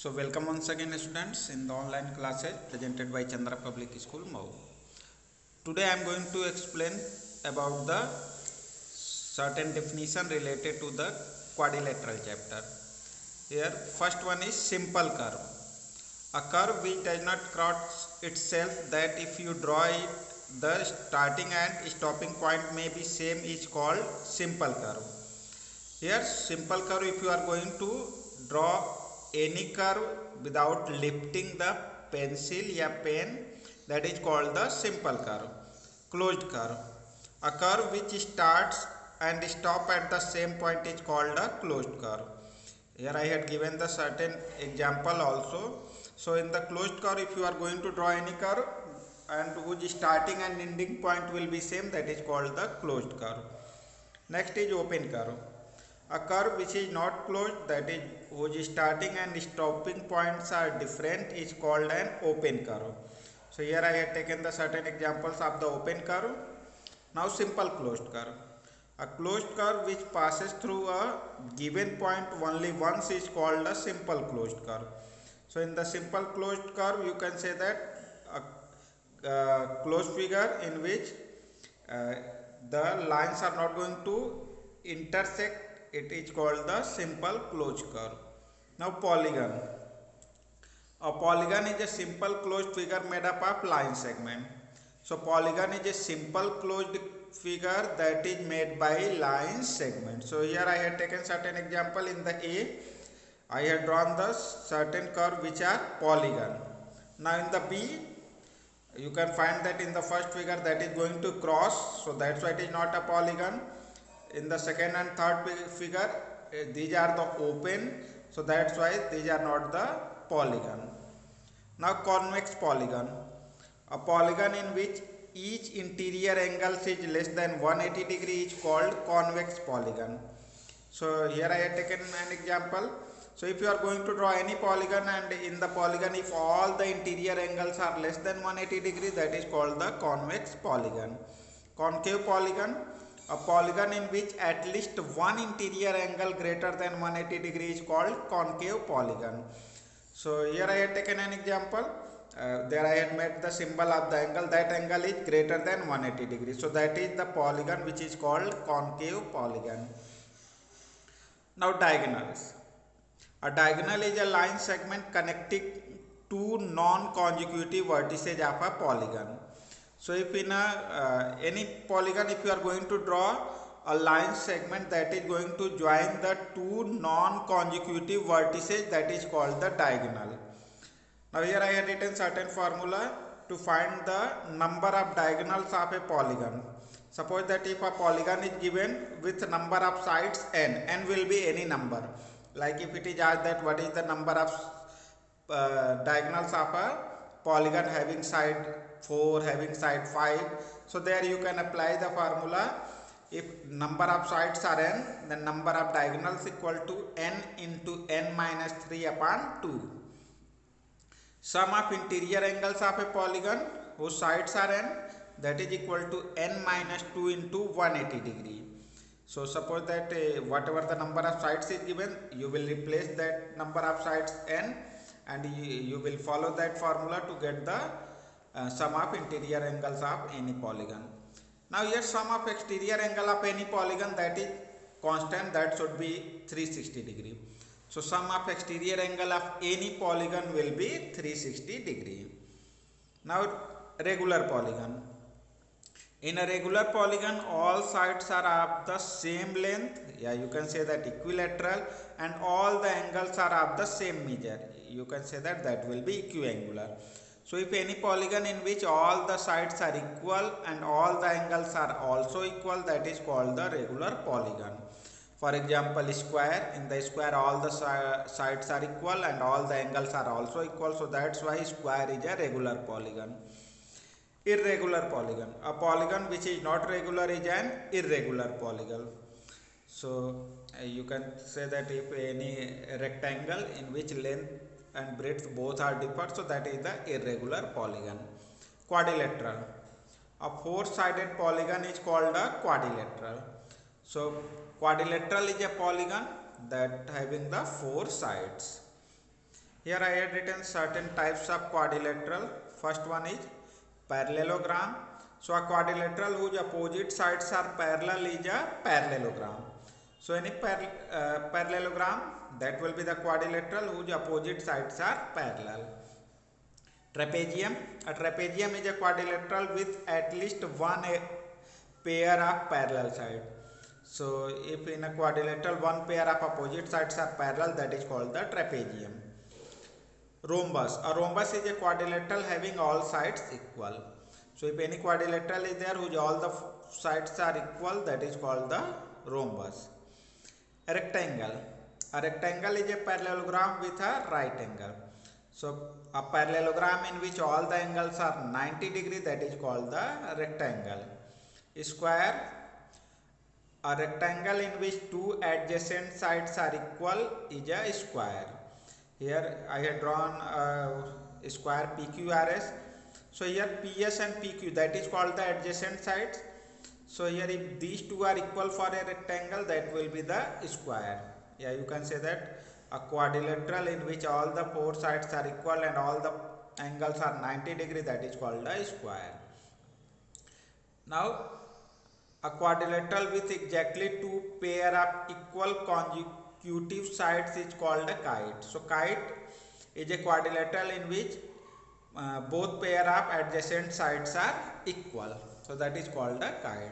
So welcome once again students in the online classes presented by Chandra Public School, Mau. Today I am going to explain about the certain definition related to the quadrilateral chapter. Here first one is simple curve. A curve which does not cross itself, that if you draw it, the starting and stopping point may be same, is called simple curve. Here simple curve, if you are going to draw any curve without lifting the pencil or pen, that is called the simple curve. Closed curve, a curve which starts and stop at the same point, is called a closed curve. Here I had given the certain example also. So in the closed curve, if you are going to draw any curve and whose starting and ending point will be same, that is called the closed curve. Next is open curve. A curve which is not closed, that is whose starting and stopping points are different, is called an open curve. So here I have taken the certain examples of the open curve. Now simple closed curve. A closed curve which passes through a given point only once is called a simple closed curve. So in the simple closed curve, you can say that a closed figure in which the lines are not going to intersect, it is called the simple closed curve. Now polygon. A polygon is a simple closed figure made up of line segment. So polygon is a simple closed figure that is made by line segment. So here I have taken certain example. In the A, I have drawn the certain curve which are polygon. Now in the B, you can find that in the first figure that is going to cross, so that's why it is not a polygon. In the second and third figure, these are the open, so that's why these are not the polygon. Now convex polygon. A polygon in which each interior angle is less than 180 degree is called convex polygon. So here I have taken an example. So if you are going to draw any polygon, and in the polygon if all the interior angles are less than 180 degree, that is called the convex polygon. Concave polygon. A polygon in which at least one interior angle greater than 180 degree is called concave polygon. So here I have taken an example. There I had made the symbol of the angle. That angle is greater than 180 degrees. So that is the polygon which is called concave polygon. Now diagonals. A diagonal is a line segment connecting two non-consecutive vertices of a polygon. So if in any polygon, if you are going to draw a line segment that is going to join the two non-consecutive vertices, that is called the diagonal. Now here I have written certain formula to find the number of diagonals of a polygon. Suppose that if a polygon is given with number of sides n will be any number. Like if it is asked that what is the number of diagonals of a polygon having side 4, having side 5. So there you can apply the formula. If number of sides are n, then number of diagonals equal to n into n minus 3 upon 2. Sum of interior angles of a polygon whose sides are n, that is equal to n minus 2 into 180 degree. So suppose that whatever the number of sides is given, you will replace that number of sides n, and you will follow that formula to get the sum of interior angles of any polygon. Now here sum of exterior angle of any polygon, that is constant, that should be 360 degree. So sum of exterior angle of any polygon will be 360 degree. Now regular polygon. In a regular polygon, all sides are of the same length, you can say that equilateral, and all the angles are of the same measure, you can say that will be equiangular. So if any polygon in which all the sides are equal and all the angles are also equal, that is called the regular polygon. For example, square. In the square all the sides are equal and all the angles are also equal, so that's why square is a regular polygon. Irregular polygon. A polygon which is not regular is an irregular polygon. So you can say that if any rectangle in which length and breadth both are different, so that is the irregular polygon. Quadrilateral. A four-sided polygon is called a quadrilateral. So quadrilateral is a polygon that having the four sides. Here I had written certain types of quadrilateral. First one is parallelogram. So a quadrilateral whose opposite sides are parallel is a parallelogram. So any parallelogram, that will be the quadrilateral whose opposite sides are parallel. Trapezium. A trapezium is a quadrilateral with at least one pair of parallel sides. So if in a quadrilateral one pair of opposite sides are parallel, that is called the trapezium. Rhombus. A rhombus is a quadrilateral having all sides equal. So if any quadrilateral is there whose all the sides are equal, that is called the rhombus. A rectangle. A rectangle is a parallelogram with a right angle. So a parallelogram in which all the angles are 90 degree, that is called the rectangle. A square. A rectangle in which two adjacent sides are equal is a square. Here I have drawn a square PQRS. So here PS and PQ, that is called the adjacent sides. So here if these two are equal for a rectangle, that will be the square. Yeah, you can say that a quadrilateral in which all the four sides are equal and all the angles are 90 degree, that is called a square. Now a quadrilateral with exactly two pair of equal consecutive sides is called a kite. So kite is a quadrilateral in which both pair of adjacent sides are equal. So that is called a kite.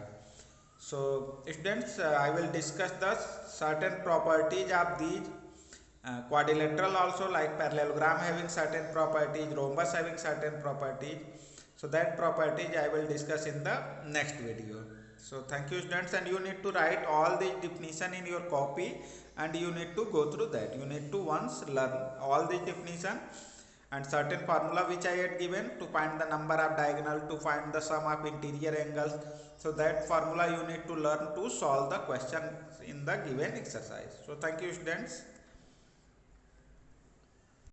So students, I will discuss the certain properties of these quadrilateral also, like parallelogram having certain properties, rhombus having certain properties. So that properties I will discuss in the next video. So thank you students, and you need to write all the definition in your copy and you need to go through that. You need to once learn all the definition and certain formula which I had given to find the number of diagonal, to find the sum of interior angles. So that formula you need to learn to solve the question in the given exercise. So thank you students.